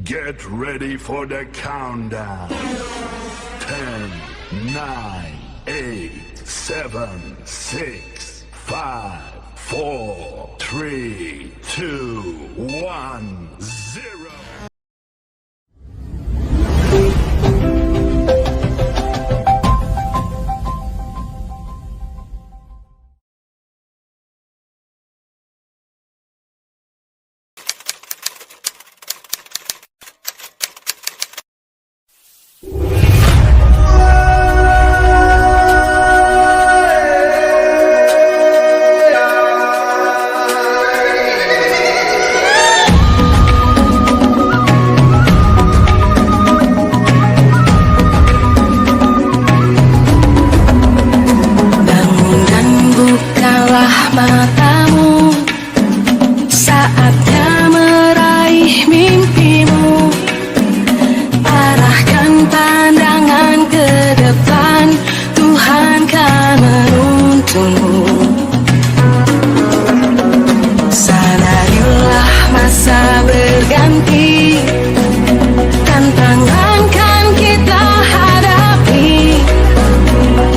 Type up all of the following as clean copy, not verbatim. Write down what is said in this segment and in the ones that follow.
Get ready for the countdown. 10, 9, 8, 7, 6, 5, 4, 3, 2, 1, 0. Matamu saatnya meraih mimpimu, arahkan pandangan ke depan, Tuhan kan menuntunmu. Sadarilah masa berganti, tantangan kan kita hadapi,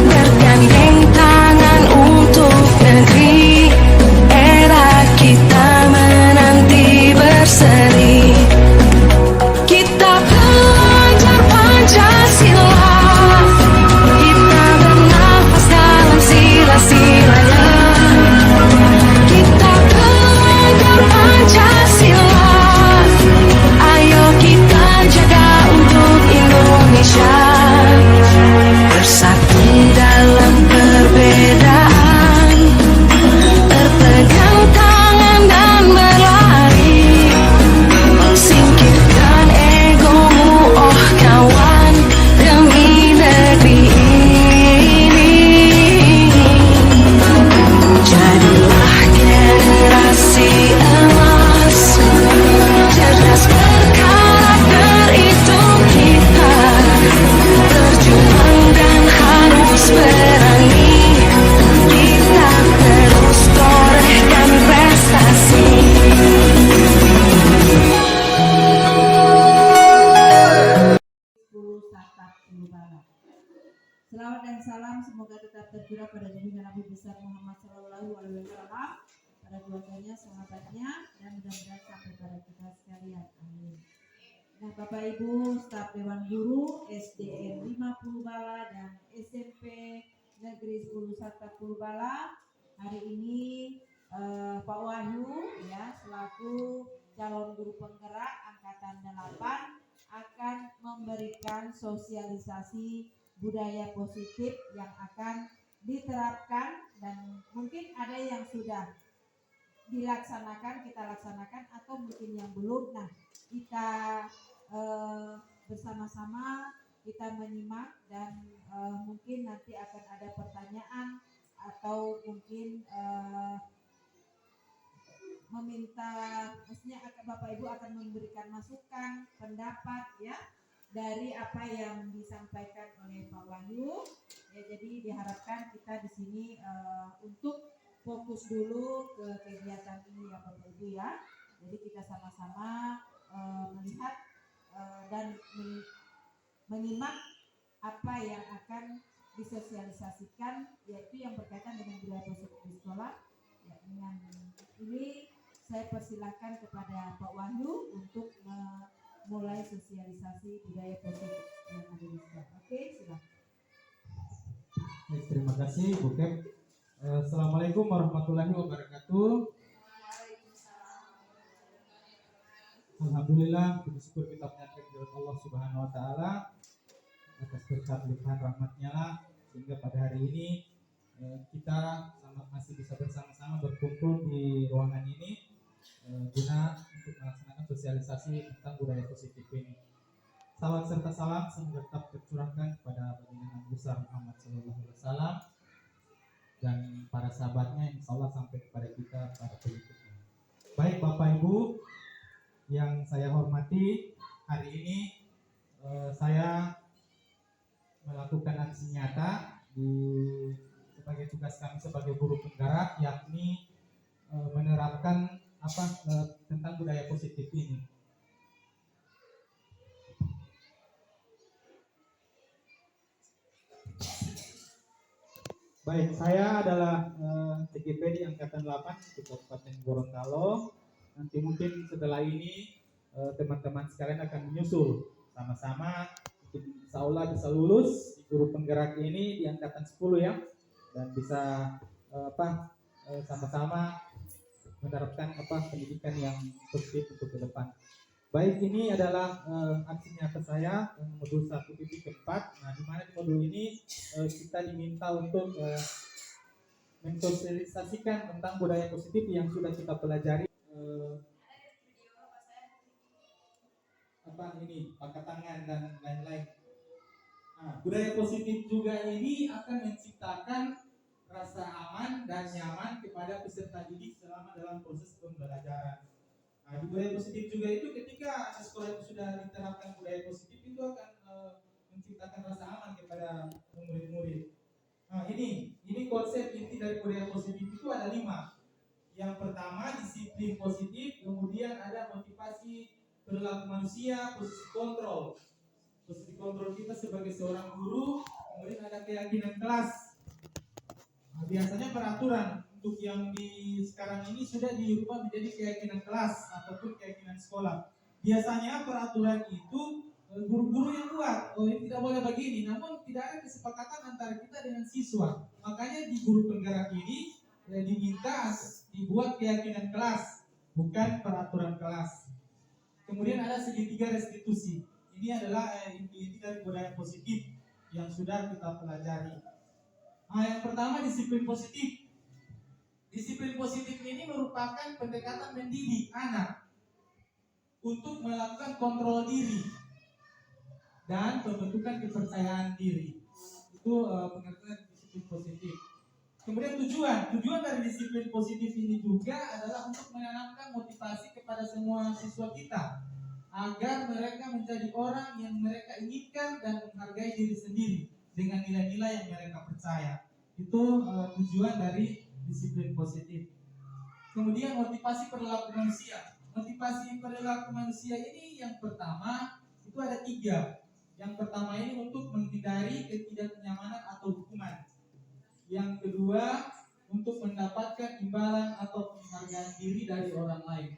bergandeng tangan untuk negeri. Kita menanti berseri, kita belajar Pancasila, kita bernafas dalam sila-silanya. Kita belajar Pancasila, ayo kita jaga untuk Indonesia. Bersatu dalam perbedaan, berpegang tangan dan berlari, singkirkan egomu oh kawan, demi negeri ini. Jadilah generasi emas, cerdas berkarakter itu kita, berjuang dan harus berani, kita terus torehkan prestasi. Selawat dan salam semoga tetap tercurah pada junjungan Nabi besar Muhammad SAW, pada keluarganya, sahabatnya, dan mudah-mudahan sampai pada kita sekalian. Amin. Nah, Bapak Ibu, staf Dewan Guru SDN 50 Bala dan SMP Negeri 10 Sarta Purbala, hari ini Pak Wahyu ya selaku calon guru penggerak angkatan 8 akan memberikan sosialisasi budaya positif yang akan diterapkan, dan mungkin ada yang sudah dilaksanakan, kita laksanakan, atau mungkin yang belum. Nah, kita bersama-sama kita menyimak, dan mungkin nanti akan ada pertanyaan atau mungkin meminta, maksudnya Bapak Ibu akan memberikan masukan, pendapat ya dari apa yang disampaikan oleh Pak Wahyu. Ya, jadi diharapkan kita di sini untuk fokus dulu ke kegiatan ini ya Bapak Ibu ya. Jadi kita sama-sama melihat dan menyimak apa yang akan disosialisasikan, yaitu yang berkaitan dengan budaya positif di sekolah. Ya, dengan ini saya persilahkan kepada Pak Wahyu untuk memulai sosialisasi budaya positif yang ada di sekolah. Oke, silakan. Terima kasih Bu Kep. Assalamualaikum warahmatullahi wabarakatuh. Alhamdulillah, puji syukur kita menyatakan kepada Allah Subhanahu wa taala atas berkat limpahan rahmatnya lah, sehingga pada hari ini kita masih bisa bersama-sama berkumpul di ruangan ini guna untuk melaksanakan sosialisasi tentang budaya positif ini. Salawat serta salam semoga tetap tercurahkan kepada baginda Nabi besar Muhammad SAW dan para sahabatnya, insya Allah sampai kepada kita para pengikutnya. Baik Bapak Ibu yang saya hormati, hari ini saya melakukan aksi nyata sebagai tugas kami sebagai guru penggerak, yakni menerapkan tentang budaya positif ini. Baik, saya adalah CGP di Angkatan 8 di Kabupaten Gorontalo. Nanti mungkin setelah ini teman-teman sekalian akan menyusul sama-sama. Insya Allah bisa lulus di guru penggerak ini di Angkatan 10 ya. Dan bisa sama-sama menerapkan pendidikan yang positif untuk ke depan. Baik, ini adalah aksi nyata saya modul 1.4. Nah, di mana di modul ini kita diminta untuk mensosialisasikan tentang budaya positif yang sudah kita pelajari. Pakai tangan dan lain-lain. Nah, budaya positif juga ini akan menciptakan rasa aman dan nyaman kepada peserta didik selama dalam proses pembelajaran. Nah, budaya positif juga itu ketika sekolah itu sudah diterapkan budaya positif itu akan menciptakan rasa aman kepada murid-murid. Nah, ini konsep inti dari budaya positif itu ada 5. Yang pertama disiplin positif, kemudian ada motivasi perilaku manusia, posisi kontrol. Posisi kontrol kita sebagai seorang guru, kemudian ada keyakinan kelas. Nah, biasanya peraturan untuk yang di sekarang ini sudah dirubah menjadi keyakinan kelas ataupun keyakinan sekolah. Biasanya peraturan itu guru-guru yang buat, ini tidak boleh begini, namun tidak ada kesepakatan antara kita dengan siswa. Makanya di guru penggerak ini diminta dibuat keyakinan kelas, bukan peraturan kelas. Kemudian ada segitiga restitusi. Ini adalah inti dari budaya positif yang sudah kita pelajari. Nah, yang pertama disiplin positif. Disiplin positif ini merupakan pendekatan mendidik anak untuk melakukan kontrol diri dan pembentukan kepercayaan diri. Itu pengertian disiplin positif. Kemudian tujuan dari disiplin positif ini juga adalah untuk menanamkan motivasi kepada semua siswa kita agar mereka menjadi orang yang mereka inginkan dan menghargai diri sendiri dengan nilai-nilai yang mereka percaya. Itu tujuan dari disiplin positif. Kemudian motivasi perilaku manusia. Motivasi perilaku manusia ini yang pertama itu ada 3. Yang pertama ini untuk menghindari ketidaknyamanan atau hukuman. Yang kedua untuk mendapatkan imbalan atau penghargaan diri dari orang lain.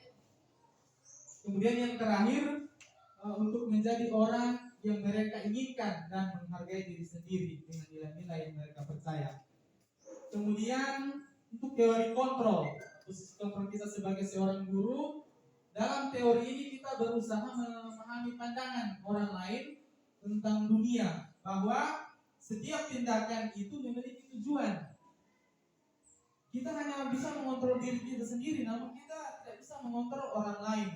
Kemudian yang terakhir untuk menjadi orang yang mereka inginkan dan menghargai diri sendiri dengan nilai-nilai yang mereka percaya. Kemudian untuk teori kontrol, posisi kontrol kita sebagai seorang guru, dalam teori ini kita berusaha memahami pandangan orang lain tentang dunia, bahwa setiap tindakan itu memiliki tujuan. Kita hanya bisa mengontrol diri kita sendiri, namun kita tidak bisa mengontrol orang lain.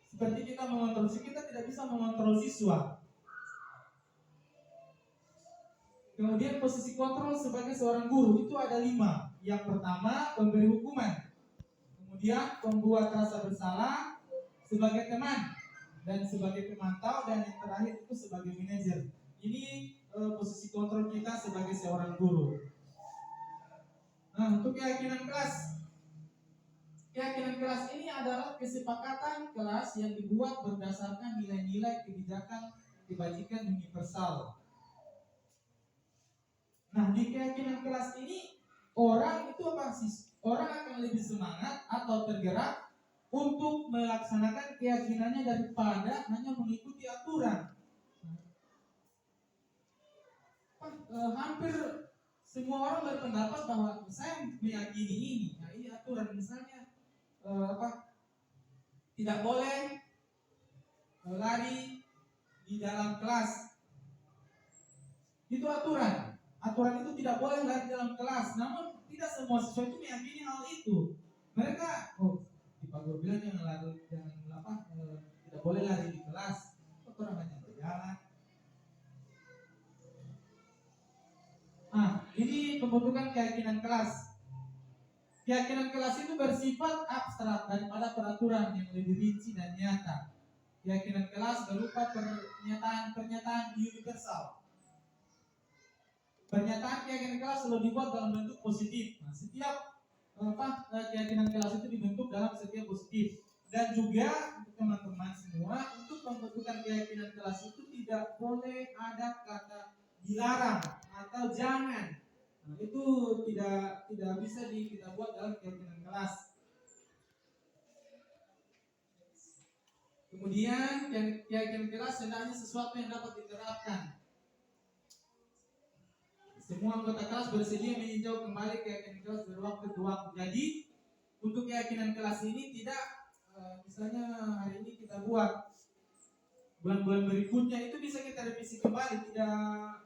Seperti kita mengontrol kita tidak bisa mengontrol siswa. Kemudian posisi kontrol sebagai seorang guru itu ada 5. Yang pertama pemberi hukuman, kemudian pembuat rasa bersalah sebagai teman dan sebagai pemantau, dan yang terakhir itu sebagai manajer. Ini posisi kontrol kita sebagai seorang guru. Nah, untuk keyakinan kelas. Keyakinan kelas ini adalah kesepakatan kelas yang dibuat berdasarkan nilai-nilai kebajikan universal. Nah, di keyakinan kelas ini orang akan lebih semangat atau tergerak untuk melaksanakan keyakinannya daripada hanya mengikuti aturan. Hampir semua orang berpendapat bahwa saya meyakini ini. Nah, ini aturan, misalnya tidak boleh lari di dalam kelas. Itu aturan. Aturan itu tidak boleh lari dalam kelas. Namun tidak semua siswa itu meyakini hal itu. Mereka, di Pak Guru bilang tidak boleh lari di kelas. Orang hanya berjalan. Nah, ini pembentukan keyakinan kelas. Keyakinan kelas itu bersifat abstrak daripada peraturan yang lebih rinci dan nyata. Keyakinan kelas berupa pernyataan universal. Pernyataan keyakinan kelas selalu dibuat dalam bentuk positif. Nah, setiap keyakinan kelas itu dibentuk dalam setiap positif. Dan juga untuk teman-teman semua, untuk pembentukan keyakinan kelas itu tidak boleh ada kata dilarang atau jangan. Nah, itu tidak bisa kita buat dalam keyakinan kelas. Kemudian keyakinan kelas hendaknya sesuatu yang dapat diterapkan. Semua anggota kelas bersedia meninjau kembali keyakinan kelas dari waktu ke waktu. Jadi untuk keyakinan kelas ini tidak misalnya hari ini kita buat, bulan-bulan berikutnya itu bisa kita revisi kembali, tidak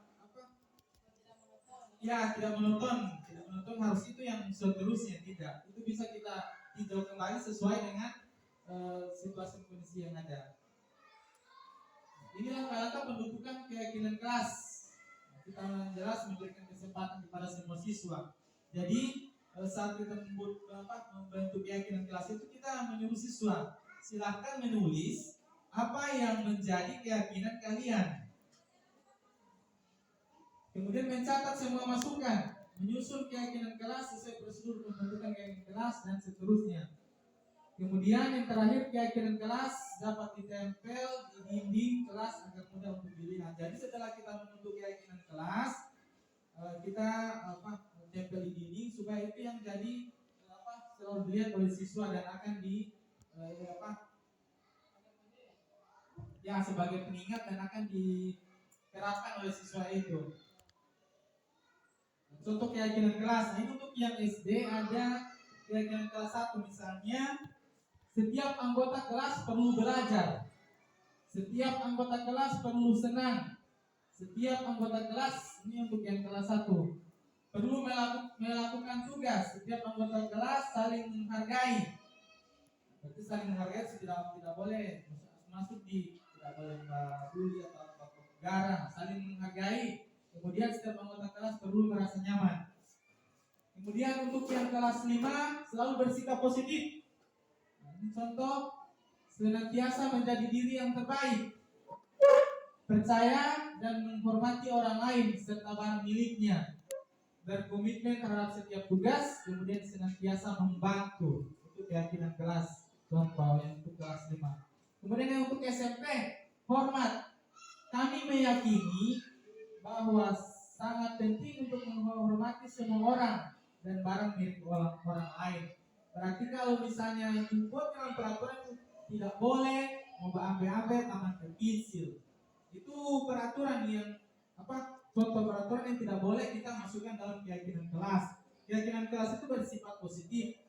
monoton harus itu yang seterusnya, tidak. Itu bisa kita tinjau kembali sesuai dengan situasi kondisi yang ada. Inilah langkah pembentukan keyakinan kelas. Kita jelas memberikan kesempatan kepada semua siswa. Jadi saat kita membentuk keyakinan kelas itu kita menyuruh siswa silahkan menulis apa yang menjadi keyakinan kalian. Kemudian mencatat semua masukan, menyusun keyakinan kelas sesuai prosedur pembentukan keyakinan kelas dan seterusnya. Kemudian yang terakhir, keyakinan kelas dapat ditempel di dinding kelas agar mudah untuk dilihat. Jadi setelah kita membentuk keyakinan kelas, kita tempel di dinding supaya itu yang jadi selalu dilihat oleh siswa dan akan sebagai pengingat dan akan diterapkan oleh siswa itu. Contoh keyakinan kelas, ini untuk yang SD ada keyakinan kelas 1 misalnya, setiap anggota kelas perlu belajar, setiap anggota kelas perlu senang, setiap anggota kelas, ini untuk yang kelas 1, perlu melakukan tugas, setiap anggota kelas saling menghargai. Berarti saling menghargai tidak boleh masuk tidak boleh membuli atau garang, saling menghargai. Kemudian setiap anggota kelas perlu merasa nyaman. Kemudian untuk yang kelas 5 selalu bersikap positif. Ini contoh, senantiasa menjadi diri yang terbaik, percaya dan menghormati orang lain serta barang miliknya, berkomitmen terhadap setiap tugas, kemudian senantiasa membantu. Itu keyakinan kelas, contoh yang untuk kelas 5. Kemudian yang untuk SMP, hormat. Kami meyakini bahwa sangat penting untuk menghormati semua orang dan barang milik orang lain. Berarti kalau misalnya itu buat dalam peraturan tidak boleh membawa-ambil taman pensil. Itu peraturan yang contoh peraturan yang tidak boleh kita masukkan dalam keyakinan kelas. Keyakinan kelas itu bersifat positif.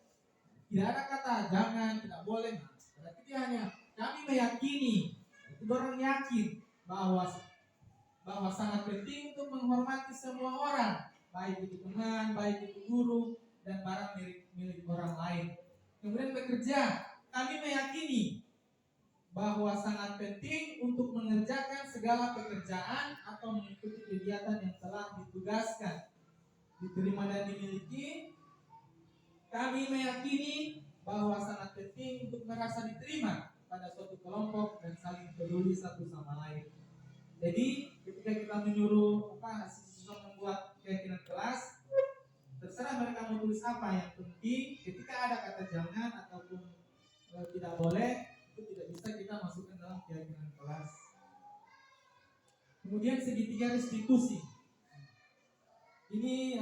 Tidak ada kata jangan, tidak boleh. Berarti dia hanya kami meyakini, itu orang yakin bahwa sangat penting untuk menghormati semua orang, baik itu teman, baik itu guru, dan barang milik orang lain. Kemudian bekerja, kami meyakini bahwa sangat penting untuk mengerjakan segala pekerjaan atau mengikuti kegiatan yang telah ditugaskan, diterima dan dimiliki. Kami meyakini bahwa sangat penting untuk merasa diterima pada suatu kelompok dan saling peduli satu sama lain. Jadi ketika kita menyuruh siswa membuat keyakinan kelas, terserah mereka mau tulis apa, yang penting ketika ada kata jangan ataupun tidak boleh, itu tidak bisa kita masukkan dalam keyakinan kelas. Kemudian segitiga restitusi. Ini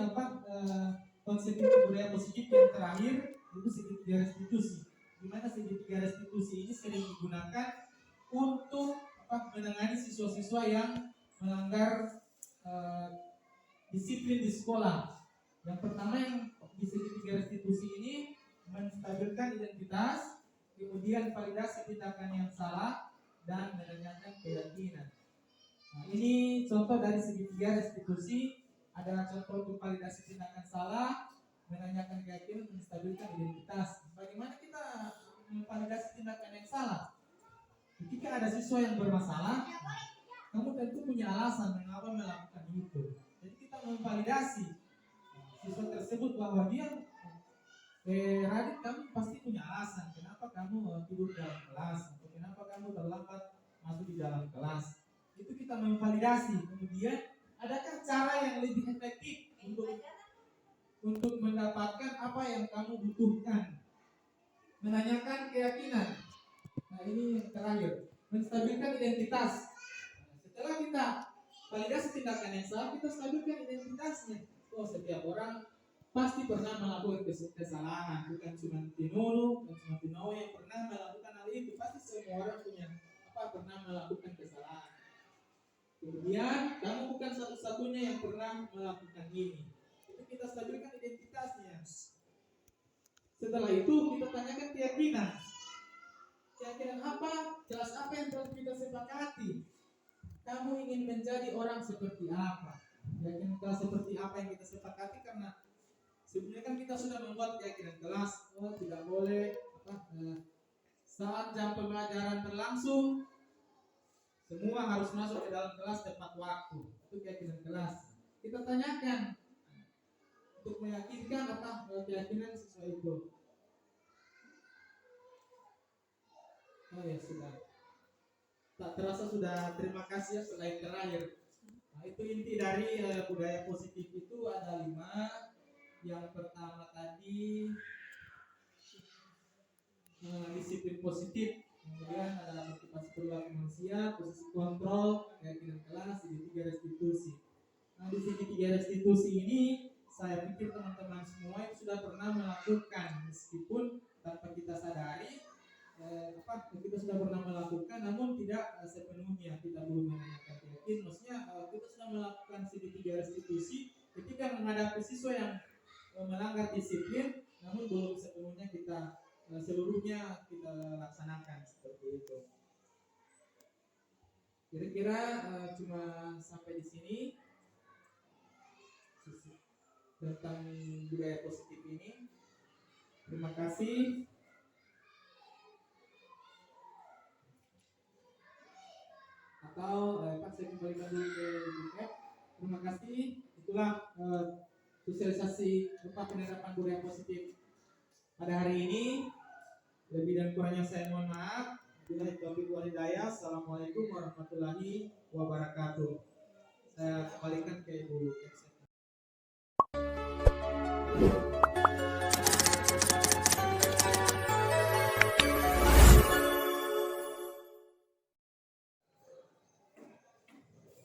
konsep budaya positif yang terakhir, itu segitiga restitusi. Di mana segitiga restitusi ini sering digunakan untuk menangani siswa-siswa yang melanggar disiplin di sekolah. Yang pertama yang di segitiga restitusi ini menstabilkan identitas, kemudian validasi tindakan yang salah, dan menanyakan keyakinan. Nah, ini contoh dari segitiga restitusi. Ada contoh untuk validasi tindakan salah, menanyakan keyakinan, menstabilkan identitas. Bagaimana kita memvalidasi tindakan yang salah? Ketika ada siswa yang bermasalah, kamu tentu punya alasan mengapa melakukan itu. Jadi kita memvalidasi siswa tersebut bahwa dia Radit, kamu pasti punya alasan kenapa kamu tidur dalam kelas, atau kenapa kamu terlambat masuk di dalam kelas. Itu kita memvalidasi. Kemudian adakah cara yang lebih efektif untuk mendapatkan apa yang kamu butuhkan? Menanyakan keyakinan. Nah, ini yang terakhir, menstabilkan identitas. Setelah kita validasi tindakan yang salah, kita stabilkan identitasnya. setiap orang pasti pernah melakukan kesalahan, bukan cuma Tinunu, bukan cuma Tino yang pernah melakukan hal itu, pasti semua orang punya pernah melakukan kesalahan. Kemudian kamu bukan satu-satunya yang pernah melakukan ini. Itu kita stabilkan identitasnya. Setelah itu kita tanyakan keyakinan. Keyakinan apa? Jelas apa yang telah kita sepakati? Kamu ingin menjadi orang seperti apa? Keyakinan kelas seperti apa yang kita sepakati? Karena sebenarnya kan kita sudah membuat keyakinan kelas. Tidak boleh saat jam pembelajaran berlangsung semua harus masuk ke dalam kelas tepat waktu. Itu keyakinan kelas. Kita tanyakan untuk meyakinkan keyakinan siswa itu. Oh ya sudah. Tak terasa sudah, terima kasih ya, slide terakhir. Nah, itu inti dari budaya positif itu ada 5. Yang pertama tadi disiplin positif, kemudian ada motivasi perilaku manusia, posisi kontrol, keyakinan kelas, segitiga restitusi. Nah, di segitiga restitusi ini saya pikir teman-teman semua itu sudah pernah melakukan, meskipun tanpa kita sadari kita sudah pernah melakukan, namun tidak sepenuhnya. Kita belum menanyakan keyakinan, maksudnya kita sudah melakukan segitiga restitusi ketika menghadapi siswa yang melanggar disiplin, namun belum sepenuhnya kita seluruhnya kita laksanakan seperti itu. Kira-kira cuma sampai di sini tentang budaya positif ini. Terima kasih. Atau saya kembalikan dulu ke buket. Terima kasih. Itulah sosialisasi tentang penerapan budaya positif pada hari ini. Lebih dan kurangnya saya mohon maaf. Billahi taufiq wal hidayah. Assalamualaikum warahmatullahi wabarakatuh. Saya kembalikan ke Ibu.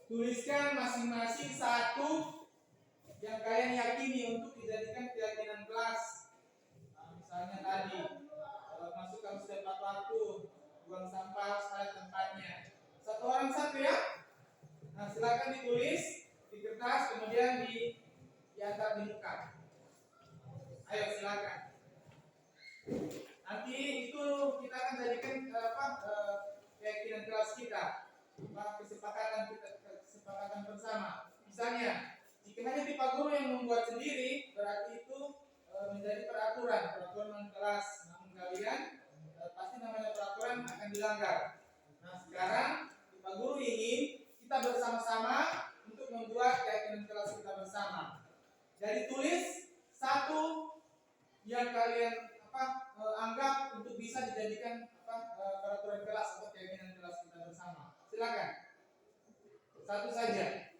Tuliskan masing-masing satu yang kalian yakini untuk dijadikan keyakinan kelas. Nah, misalnya tadi masuk kampus tepat waktu, buang sampah harus pada tempatnya. Satu orang satu ya. Nah, silakan ditulis di kertas, kemudian diantar di muka. Ayo silakan. Nanti itu kita akan jadikan keyakinan kelas kita, kesepakatan bersama. Misalnya, jika hanya di Pak Guru yang membuat sendiri, berarti itu menjadi peraturan kelas. Namun kalian pasti namanya peraturan akan dilanggar. Nah, sekarang Pak Guru ingin kita bersama-sama untuk membuat keyakinan kelas kita bersama. Jadi tulis satu yang kalian anggap untuk bisa dijadikan peraturan kelas atau keyakinan kelas kita bersama. Silakan. Satu saja.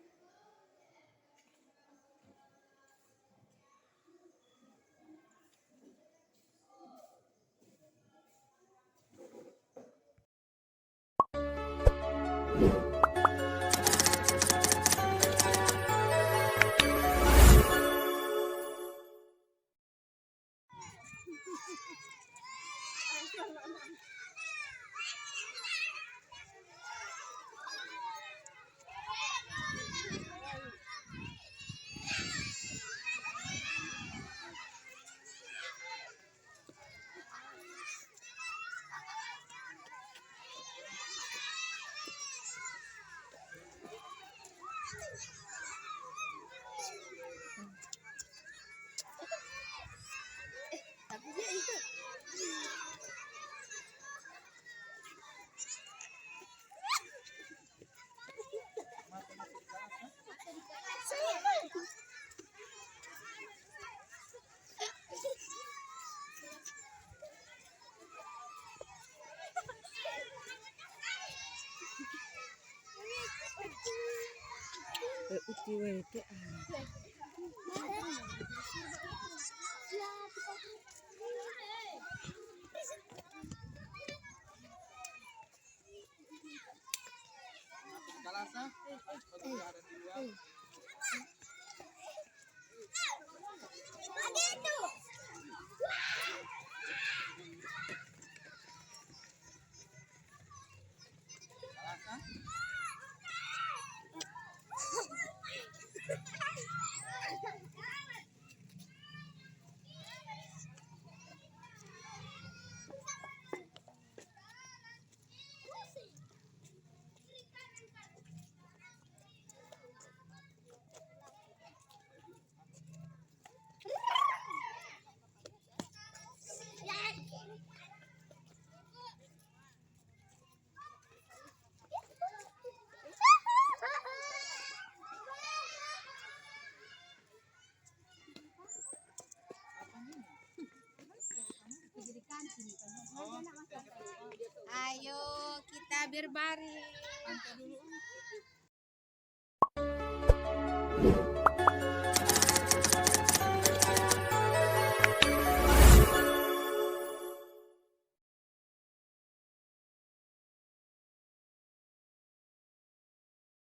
biar baring. Pantai dulu.